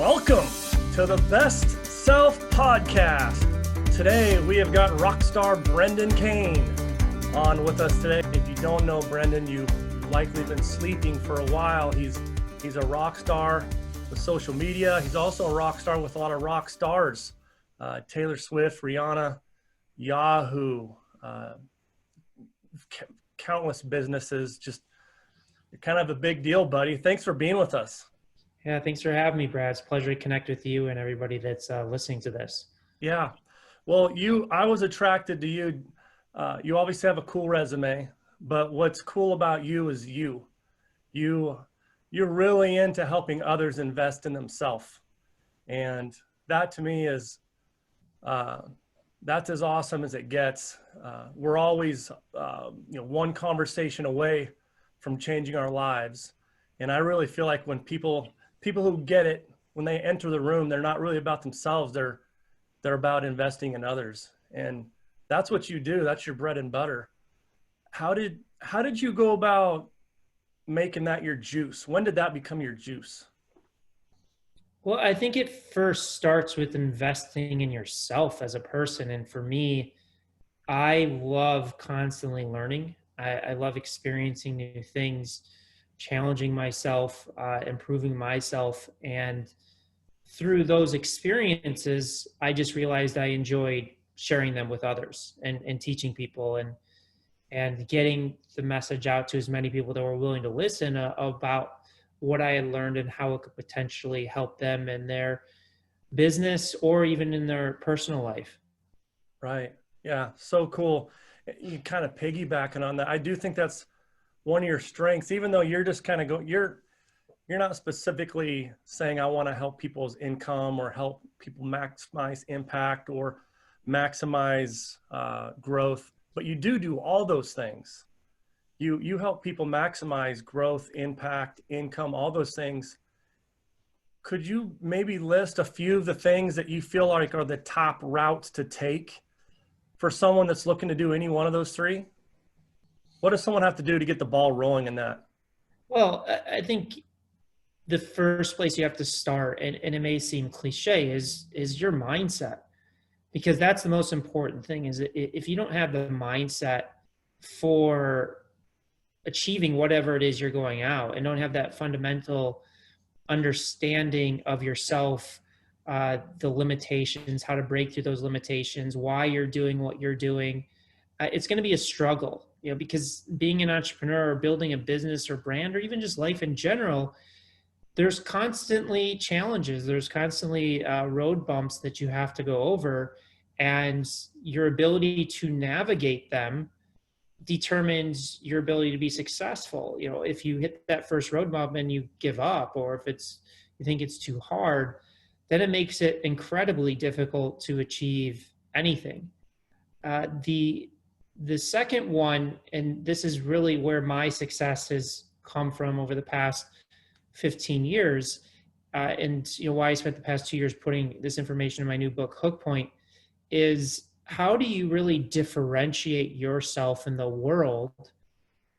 Welcome to the Best Self Podcast. Today we have got rockstar Brendan Kane on with us today. If you don't know Brendan, you've likely been sleeping for a while. He's a rock star with social media. He's also a rock star with a lot of rock stars. Taylor Swift, Rihanna, Yahoo, countless businesses. Just you're kind of a big deal, buddy. Thanks for being with us. Yeah, thanks for having me, Brad. It's a pleasure to connect with you and everybody that's listening to this. Yeah. Well, I was attracted to you. You obviously have a cool resume, but what's cool about you is you're really into helping others invest in themselves. And that to me is, that's as awesome as it gets. We're always, one conversation away from changing our lives. And I really feel like when people who get it, when they enter the room, they're not really about themselves. They're about investing in others. And that's what you do. That's your bread and butter. How did you go about making that your juice? When did that become your juice? Well, I think it first starts with investing in yourself as a person. And for me, I love constantly learning. I love experiencing new things, challenging myself, improving myself. And through those experiences, I just realized I enjoyed sharing them with others and teaching people and getting the message out to as many people that were willing to listen about what I had learned and how it could potentially help them in their business or even in their personal life. Right. Yeah. So cool. You kind of piggybacking on that. I do think that's one of your strengths, even though you're just kind of you're not specifically saying, I want to help people's income or help people maximize impact or maximize growth, but you do all those things. You help people maximize growth, impact, income, all those things. Could you maybe list a few of the things that you feel like are the top routes to take for someone that's looking to do any one of those three? What does someone have to do to get the ball rolling in that? Well, I think the first place you have to start, and it may seem cliche, is your mindset, because that's the most important thing. Is if you don't have the mindset for achieving whatever it is you're going out and don't have that fundamental understanding of yourself, the limitations, how to break through those limitations, why you're doing what you're doing, it's going to be a struggle, because being an entrepreneur or building a business or brand or even just life in general, there's constantly challenges. There's constantly road bumps that you have to go over, and your ability to navigate them determines your ability to be successful. If you hit that first road bump and you give up, or if you think it's too hard, then it makes it incredibly difficult to achieve anything. The second one, and this is really where my success has come from over the past 15 years, and why I spent the past 2 years putting this information in my new book, Hook Point, is how do you really differentiate yourself in the world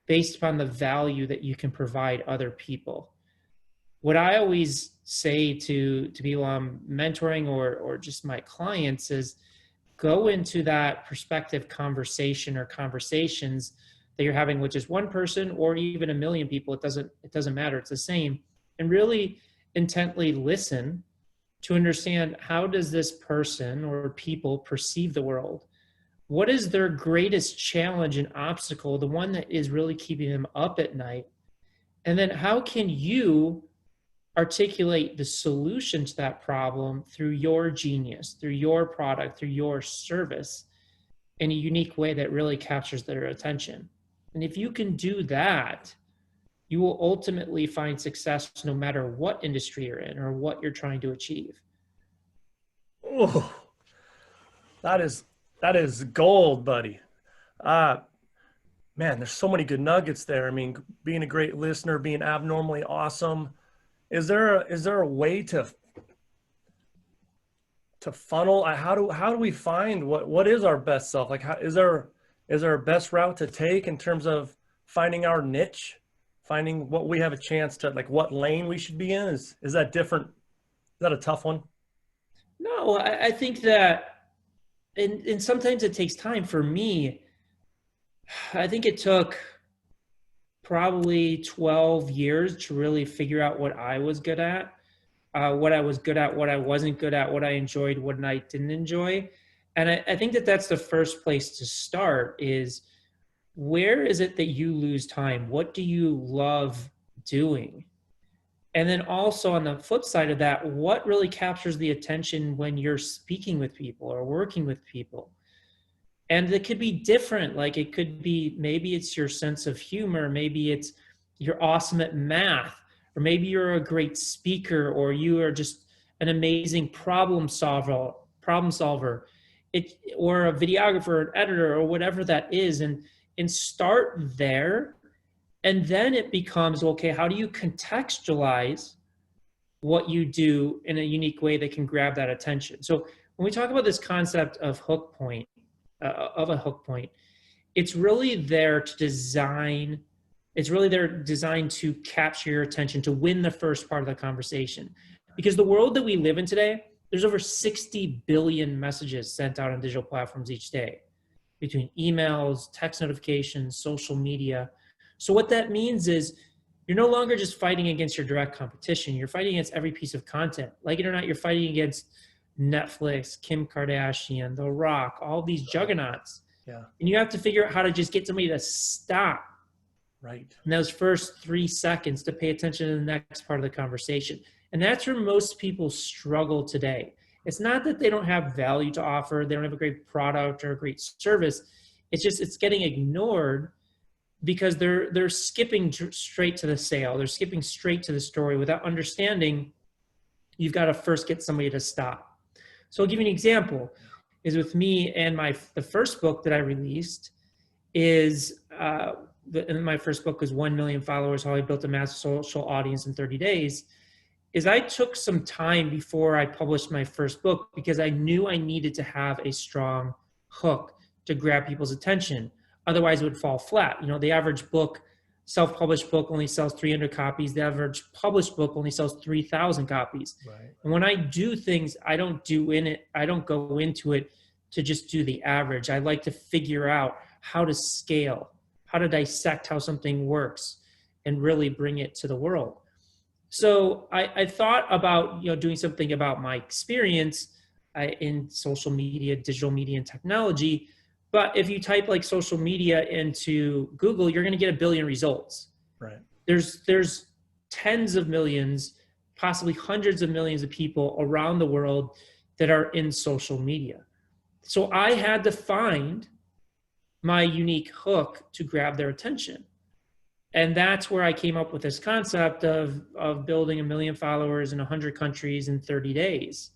based upon the value that you can provide other people? What I always say to people I'm mentoring or just my clients is, go into that prospective conversation or conversations that you're having with just one person or even a million people. It doesn't matter. It's the same. And really intently listen to understand, how does this person or people perceive the world? What is their greatest challenge and obstacle, the one that is really keeping them up at night? And then how can you articulate the solution to that problem through your genius, through your product, through your service in a unique way that really captures their attention? And if you can do that, you will ultimately find success no matter what industry you're in or what you're trying to achieve. Oh, that is gold, buddy. Man, there's so many good nuggets there. I mean, being a great listener, being abnormally awesome. Is there a way to funnel? How do we find what is our best self? Like, is there a best route to take in terms of finding our niche, finding what we have a chance to, like, what lane we should be in? Is that different that a tough one? No, I think that, and sometimes it takes time. For me, I think it took probably 12 years to really figure out what I was good at, what I was good at, what I wasn't good at, what I enjoyed, what I didn't enjoy. And I think that that's the first place to start is, where is it that you lose time? What do you love doing? And then also on the flip side of that, what really captures the attention when you're speaking with people or working with people? And it could be different. Like it could be, maybe it's your sense of humor, maybe it's you're awesome at math, or maybe you're a great speaker, or you are just an amazing problem solver, it, or a videographer, an editor, or whatever that is. And start there. And then it becomes, okay, how do you contextualize what you do in a unique way that can grab that attention? So when we talk about this concept of a hook point, it's really there to design. It's really there designed to capture your attention, to win the first part of the conversation. Because the world that we live in today, there's over 60 billion messages sent out on digital platforms each day, between emails, text notifications, social media. So what that means is you're no longer just fighting against your direct competition. You're fighting against every piece of content. Like it or not, you're fighting against Netflix, Kim Kardashian, The Rock, all these juggernauts. Yeah. And you have to figure out how to just get somebody to stop Right. in those first 3 seconds to pay attention to the next part of the conversation. And that's where most people struggle today. It's not that they don't have value to offer, they don't have a great product or a great service. It's just, it's getting ignored because they're skipping straight to the sale. They're skipping straight to the story without understanding you've got to first get somebody to stop. So I'll give you an example. Is with me and the first book that I released is, and my first book was 1 million followers, how I built a massive social audience in 30 days, is I took some time before I published my first book because I knew I needed to have a strong hook to grab people's attention. Otherwise it would fall flat. You know, the average book, self-published book only sells 300 copies. The average published book only sells 3,000 copies. Right. And when I do things, I don't go into it to just do the average. I like to figure out how to scale, how to dissect how something works and really bring it to the world. So I thought about, doing something about my experience in social media, digital media, and technology. But if you type like social media into Google, you're going to get 1 billion results. Right. There's tens of millions, possibly hundreds of millions of people around the world that are in social media. So I had to find my unique hook to grab their attention. And that's where I came up with this concept of building 1 million followers in 100 countries in 30 days.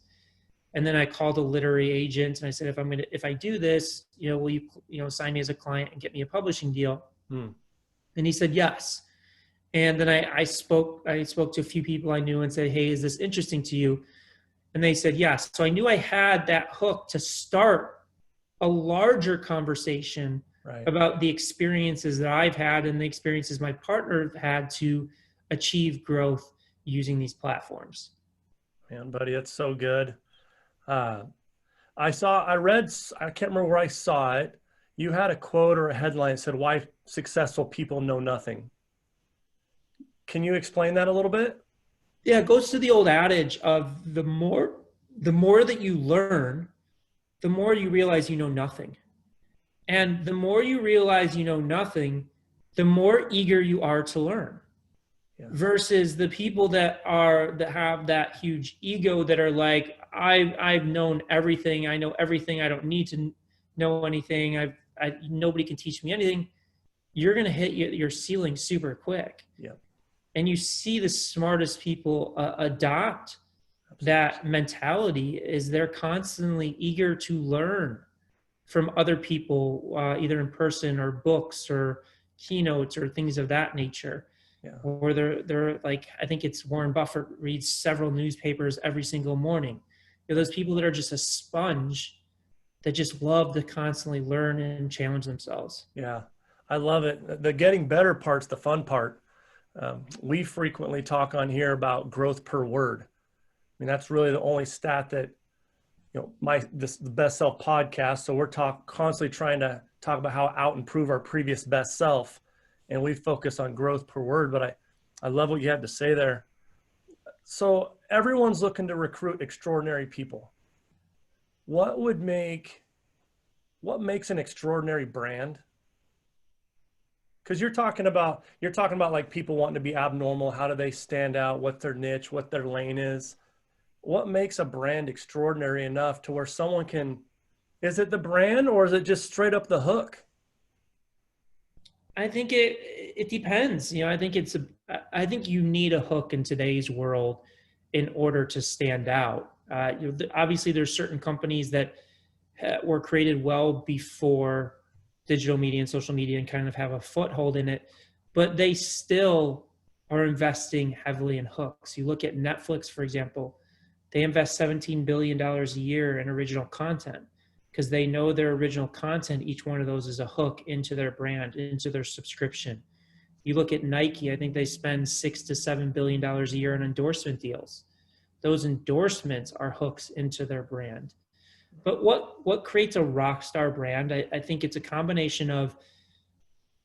And then I called a literary agent and I said, if I do this, will you, sign me as a client and get me a publishing deal? And he said, yes. And then I spoke to a few people I knew and said, hey, is this interesting to you? And they said, yes. So I knew I had that hook to start a larger conversation about the experiences that I've had and the experiences my partner had to achieve growth using these platforms. Man, buddy, it's so good. I read, I can't remember where I saw it. You had a quote or a headline that said, why successful people know nothing. Can you explain that a little bit? Yeah, it goes to the old adage of the more that you learn, the more you realize you know nothing. And the more you realize you know nothing, the more eager you are to learn. Yeah. Versus the people that have that huge ego that are like, I've known everything. I know everything. I don't need to know anything. Nobody can teach me anything. You're going to hit your ceiling super quick. Yeah. And you see the smartest people adopt that mentality is they're constantly eager to learn from other people, either in person or books or keynotes or things of that nature. Yeah. Or they're like, I think it's Warren Buffett reads several newspapers every single morning. Those people that are just a sponge that just love to constantly learn and challenge themselves. Yeah, I love it. The getting better part's the fun part. We frequently talk on here about growth per word. mean, that's really the only stat that, the best self podcast. So we're constantly trying to talk about how out improve our previous best self. And we focus on growth per word, but I love what you had to say there. So everyone's looking to recruit extraordinary people. What makes an extraordinary brand? Because you're talking about like people wanting to be abnormal. How do they stand out? What's their niche? What their lane is? What makes a brand extraordinary enough to where someone can, is it the brand or is it just straight up the hook? I think it depends. I think you need a hook in today's world in order to stand out. Obviously, there's certain companies that were created well before digital media and social media and kind of have a foothold in it, but they still are investing heavily in hooks. You look at Netflix, for example, they invest $17 billion a year in original content because they know their original content, each one of those is a hook into their brand, into their subscription. You look at Nike, I think they spend $6 to $7 billion a year on endorsement deals. Those endorsements are hooks into their brand. But what creates a rock star brand? I think it's a combination of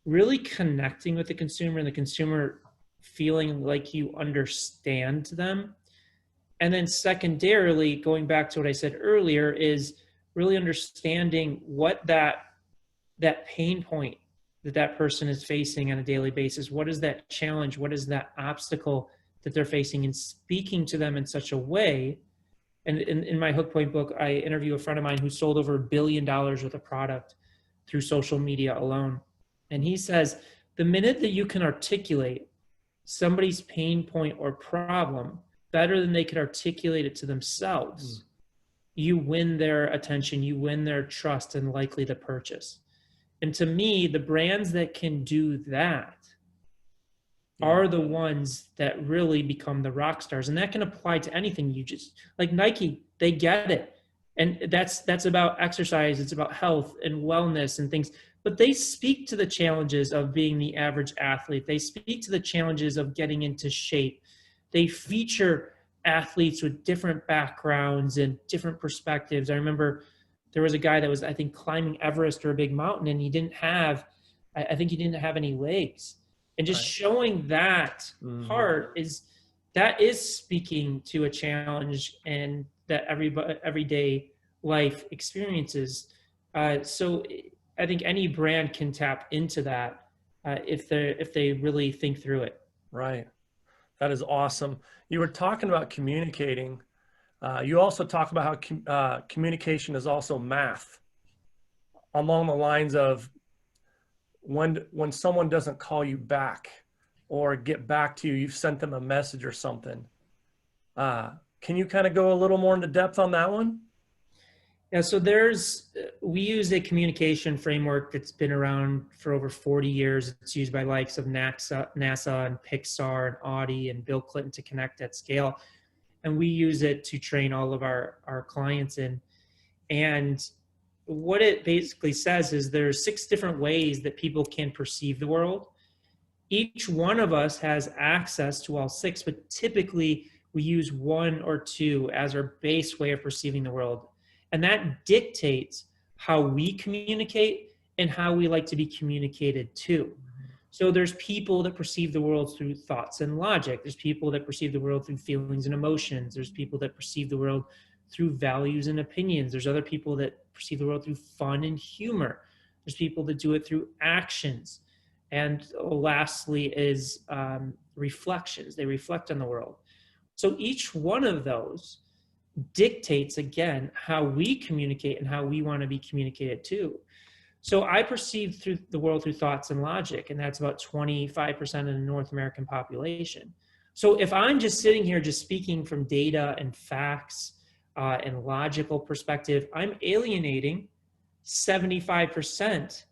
really connecting with the consumer and the consumer feeling like you understand them. And then secondarily, going back to what I said earlier, is really understanding what that pain point that person is facing on a daily basis. What is that challenge? What is that obstacle that they're facing, and speaking to them in such a way. And in my Hook Point book, I interview a friend of mine who sold over $1 billion worth of product through social media alone. And he says, the minute that you can articulate somebody's pain point or problem better than they could articulate it to themselves, you win their attention, you win their trust, and likely to purchase. And to me, the brands that can do that are the ones that really become the rock stars. And that can apply to anything. You just, like Nike, they get it. And that's about exercise, it's about health and wellness and things. But they speak to the challenges of being the average athlete. They speak to the challenges of getting into shape. They feature athletes with different backgrounds and different perspectives. I remember there was a guy that was, I think, climbing Everest or a big mountain, and he didn't have any legs. And just showing that part is speaking to a challenge and that everyday life experiences. So I think any brand can tap into that if they really think through it. Right. That is awesome. You were talking about communicating. You also talk about how communication is also math, along the lines of when someone doesn't call you back or get back to you, you've sent them a message or something. Can you kind of go a little more into depth on that one? Yeah, so we use a communication framework that's been around for over 40 years. It's used by likes of NASA and Pixar and Audi and Bill Clinton to connect at scale. And we use it to train all of our clients in. And what it basically says is there's 6 different ways that people can perceive the world. Each one of us has access to all 6, but typically we use 1 or 2 as our base way of perceiving the world. And that dictates how we communicate and how we like to be communicated to. So there's people that perceive the world through thoughts and logic. There's people that perceive the world through feelings and emotions. There's people that perceive the world through values and opinions. There's other people that perceive the world through fun and humor. There's people that do it through actions. And lastly is reflections. They reflect on the world. So each one of those dictates, again, how we communicate and how we want to be communicated to. So I perceive through the world through thoughts and logic, and that's about 25% of the North American population. So if I'm just sitting here just speaking from data and facts and logical perspective, I'm alienating 75%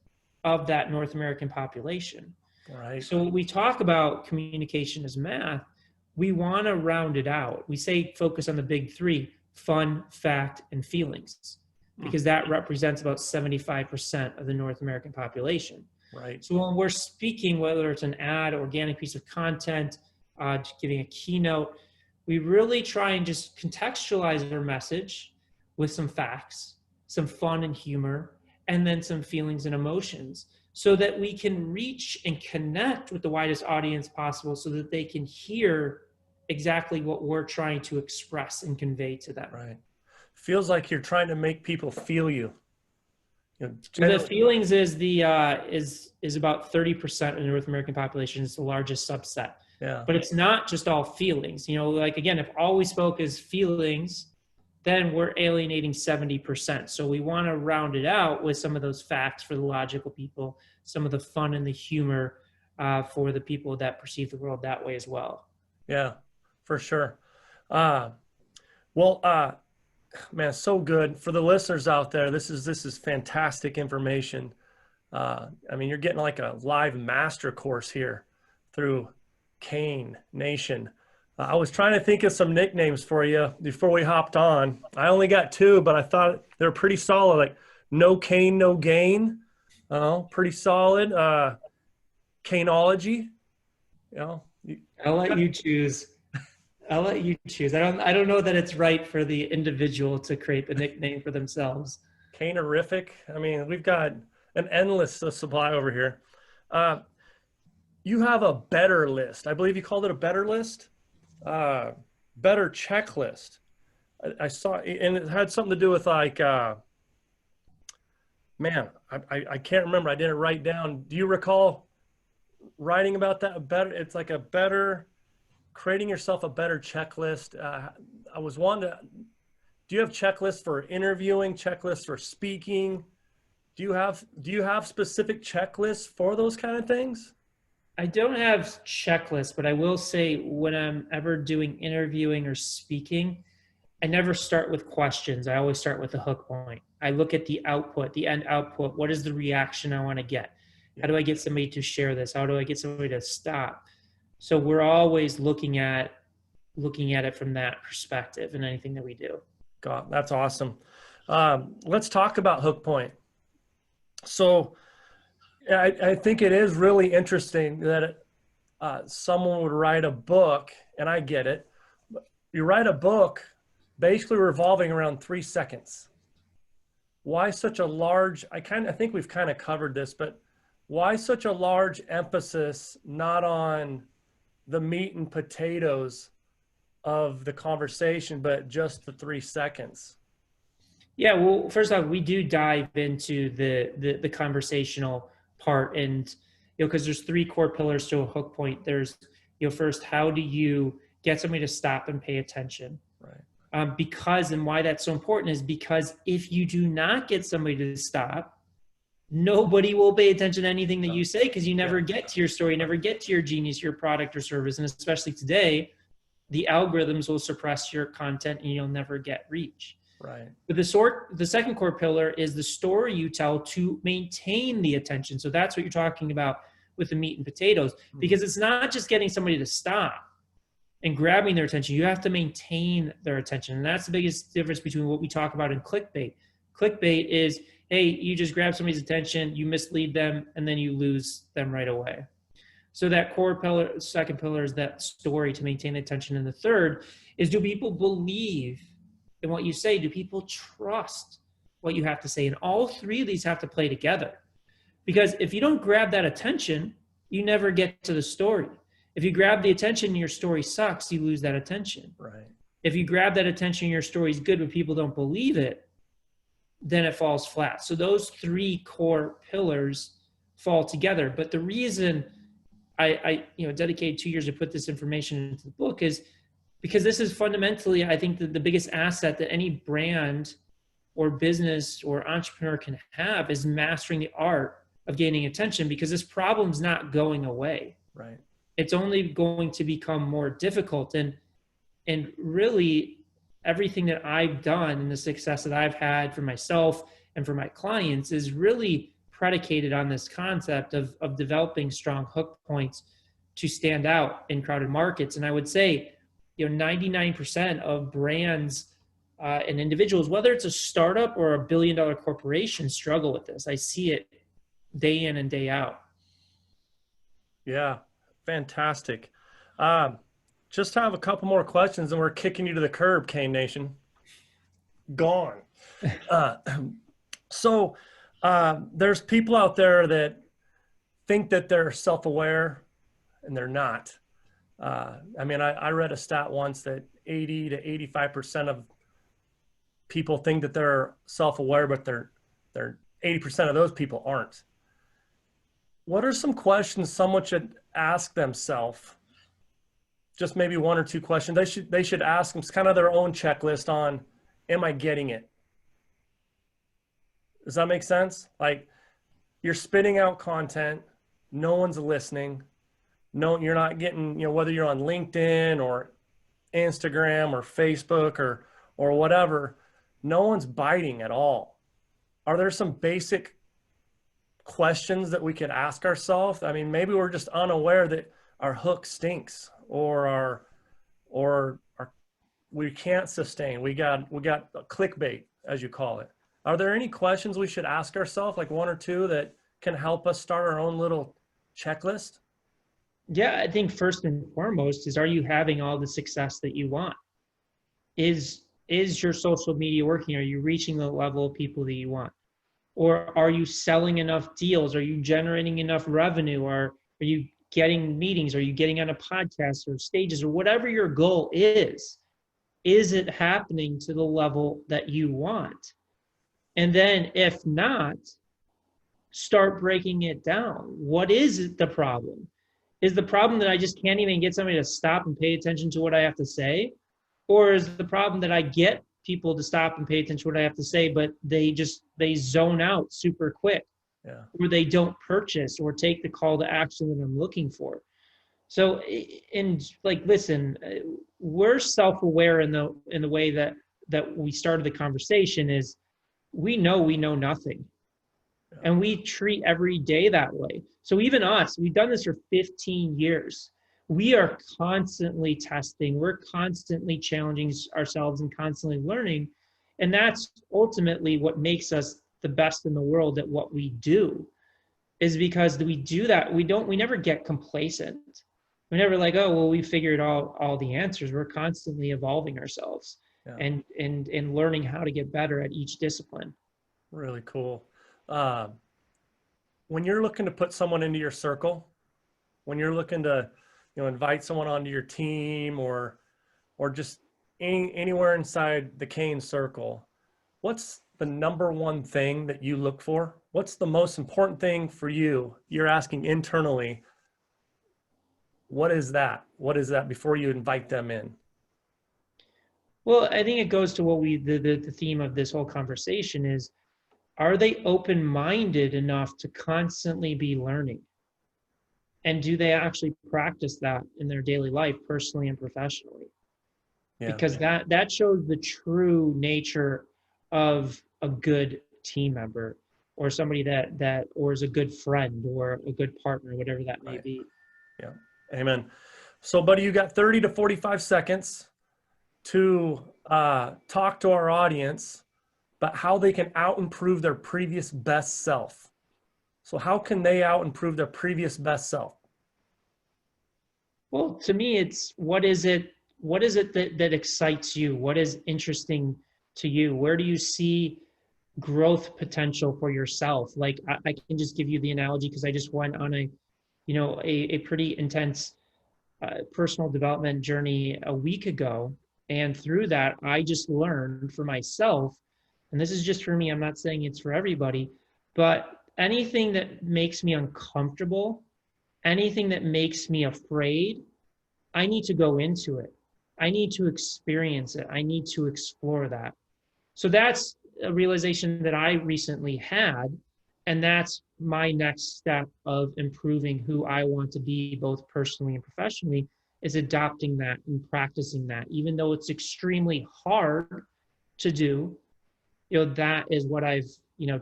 of that North American population. Right. So when we talk about communication as math, we want to round it out. We say focus on the big 3, fun, fact, and feelings, because that represents about 75% of the North American population. Right. So when we're speaking, whether it's an ad, organic piece of content, giving a keynote, we really try and just contextualize our message with some facts, some fun and humor, and then some feelings and emotions, so that we can reach and connect with the widest audience possible, so that they can hear exactly what we're trying to express and convey to them. Right. Feels like you're trying to make people feel you. Well, the feelings is is about 30% of the North American population. It's the largest subset. Yeah. But it's not just all feelings. Like, again, if all we spoke is feelings, then we're alienating 70%. So we want to round it out with some of those facts for the logical people, some of the fun and the humor for the people that perceive the world that way as well. Yeah, for sure. Well, man, so good for the listeners out there. This is fantastic information. I mean, you're getting like a live master course here through Kane Nation. I was trying to think of some nicknames for you before we hopped on. I only got two, but I thought they're pretty solid. Like no Kane, no gain. Pretty solid. Caneology. I'll let you choose. I'll let you choose. I don't know that it's right for the individual to create the nickname for themselves. Canerific. I mean, we've got an endless supply over here. You have a better list. I believe you called it a better list. Better checklist. I saw, and it had something to do with like, man, I can't remember. I didn't write down. Do you recall writing about that? It's like a better, creating yourself a better checklist. I was wanting to, do you have checklists for interviewing, checklists for speaking? Do you have specific checklists for those kind of things? I don't have checklists, but I will say when I'm ever doing interviewing or speaking, I never start with questions. I always start with the hook point. I look at the output, the end output. What is the reaction I want to get? How do I get somebody to share this? How do I get somebody to stop? So we're always looking at it from that perspective in anything that we do. God, that's awesome. Let's talk about hook point. So I think it is really interesting that someone would write a book, and I get it. You write a book basically revolving around 3 seconds. Why such a large, I think we've kind of covered this, but why such a large emphasis not on the meat and potatoes of the conversation, but just the 3 seconds? Yeah, well, first off, we do dive into the conversational part, and because there's 3 core pillars to a hook point. There's first, how do you get somebody to stop and pay attention? Right. Because, and why that's so important is because if you do not get somebody to stop, nobody will pay attention to anything that you say, because you never get to your story, you never get to your genius, your product or service. And especially today, the algorithms will suppress your content and you'll never get reach. Right. But the second core pillar is the story you tell to maintain the attention. So that's what you're talking about with the meat and potatoes, because it's not just getting somebody to stop and grabbing their attention. You have to maintain their attention. And that's the biggest difference between what we talk about in clickbait. Clickbait is, hey, you just grab somebody's attention, you mislead them, and then you lose them right away. So that core pillar, second pillar, is that story to maintain attention. And the third is, do people believe in what you say? Do people trust what you have to say? And all 3 of these have to play together. Because if you don't grab that attention, you never get to the story. If you grab the attention and your story sucks, you lose that attention. Right. If you grab that attention and your story is good, but people don't believe it, then it falls flat. So those 3 core pillars fall together. But the reason I dedicated 2 years to put this information into the book is because this is fundamentally, I think, the biggest asset that any brand or business or entrepreneur can have is mastering the art of gaining attention, because this problem's not going away. Right. It's only going to become more difficult. And really, everything that I've done and the success that I've had for myself and for my clients is really predicated on this concept of developing strong hook points to stand out in crowded markets. And I would say, 99% of brands and individuals, whether it's a startup or a billion-dollar corporation, struggle with this. I see it day in and day out. Yeah, fantastic. just have a couple more questions and we're kicking you to the curb, Kane Nation. Gone. Uh, so there's people out there that think that they're self-aware and they're not. I mean, I read a stat once that 80 to 85% of people think that they're self-aware, but they're 80% of those people aren't. What are some questions someone should ask themselves? Just maybe one or two questions. They should ask them kind of their own checklist on, am I getting it? Does that make sense? Like you're spitting out content, no one's listening. No, you're not getting, whether you're on LinkedIn or Instagram or Facebook or whatever, no one's biting at all. Are there some basic questions that we could ask ourselves? I mean, maybe we're just unaware that our hook stinks or we can't sustain. We got clickbait, as you call it. Are there any questions we should ask ourselves, like one or two that can help us start our own little checklist? Yeah, I think first and foremost is, are you having all the success that you want? Is your social media working? Are you reaching the level of people that you want? Or are you selling enough deals? Are you generating enough revenue? Or are you getting meetings? Are you getting on a podcast or stages or whatever your goal is? Is it happening to the level that you want? And then if not, start breaking it down. What is the problem? Is the problem that I just can't even get somebody to stop and pay attention to what I have to say? Or is the problem that I get people to stop and pay attention to what I have to say, but they zone out super quick, Yeah. or they don't purchase or take the call to action that I'm looking for? So, and like, listen, we're self-aware in the way that we started the conversation is we know nothing. And we treat every day that way. So even us, we've done this for 15 years. We are constantly testing. We're constantly challenging ourselves and constantly learning. And that's ultimately what makes us the best in the world at what we do, is because we do that. We never get complacent. We're never like, oh, well, we figured all the answers. We're constantly evolving ourselves. Yeah. and learning how to get better at each discipline. Really cool. When you're looking to put someone into your circle, when you're looking to, invite someone onto your team or just anywhere inside the Kane circle, what's the number one thing that you look for? What's the most important thing for you? You're asking internally, what is that? What is that before you invite them in? Well, I think it goes to what the theme of this whole conversation is, are they open-minded enough to constantly be learning? And do they actually practice that in their daily life, personally and professionally? Yeah. Because that shows the true nature of a good team member, or somebody that or is a good friend or a good partner, whatever that may be. Yeah. Amen. So, buddy, you got 30 to 45 seconds to talk to our audience about how they can out-improve their previous best self. So how can they out-improve their previous best self? Well, to me, it's what is it that excites you? What is interesting to you? Where do you see growth potential for yourself? Like I can just give you the analogy, because I just went on a pretty intense personal development journey a week ago. And through that, I just learned for myself, and this is just for me, I'm not saying it's for everybody, but anything that makes me uncomfortable, anything that makes me afraid, I need to go into it. I need to experience it. I need to explore that. So that's a realization that I recently had. And that's my next step of improving who I want to be, both personally and professionally, is adopting that and practicing that. Even though it's extremely hard to do, that is what I've,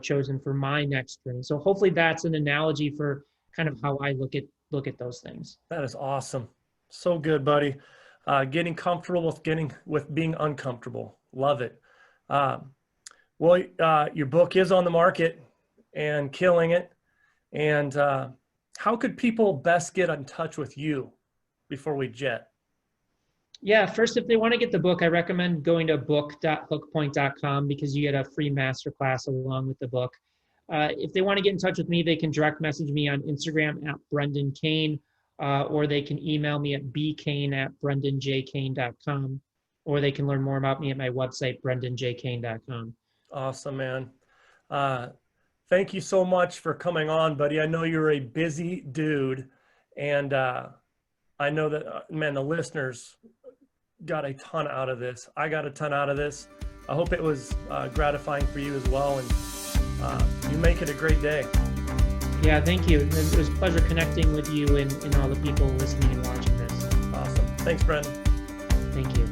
chosen for my next journey. So hopefully that's an analogy for kind of how I look at those things. That is awesome. So good, buddy. Getting comfortable with being uncomfortable. Love it. Well, your book is on the market and killing it. And how could people best get in touch with you before we jet? Yeah, first, if they want to get the book, I recommend going to book.hookpoint.com because you get a free masterclass along with the book. If they want to get in touch with me, they can direct message me on Instagram at Brendan Kane, or they can email me at bkane@brendanjkane.com, or they can learn more about me at my website, brendanjkane.com. Awesome, man. Uh, Thank you so much for coming on, buddy. I know you're a busy dude, and I know that, man, the listeners got a ton out of this. I got a ton out of this. I hope it was gratifying for you as well, and you make it a great day. Yeah, thank you. It was a pleasure connecting with you and all the people listening and watching this. Awesome. Thanks, Brendan. Thank you.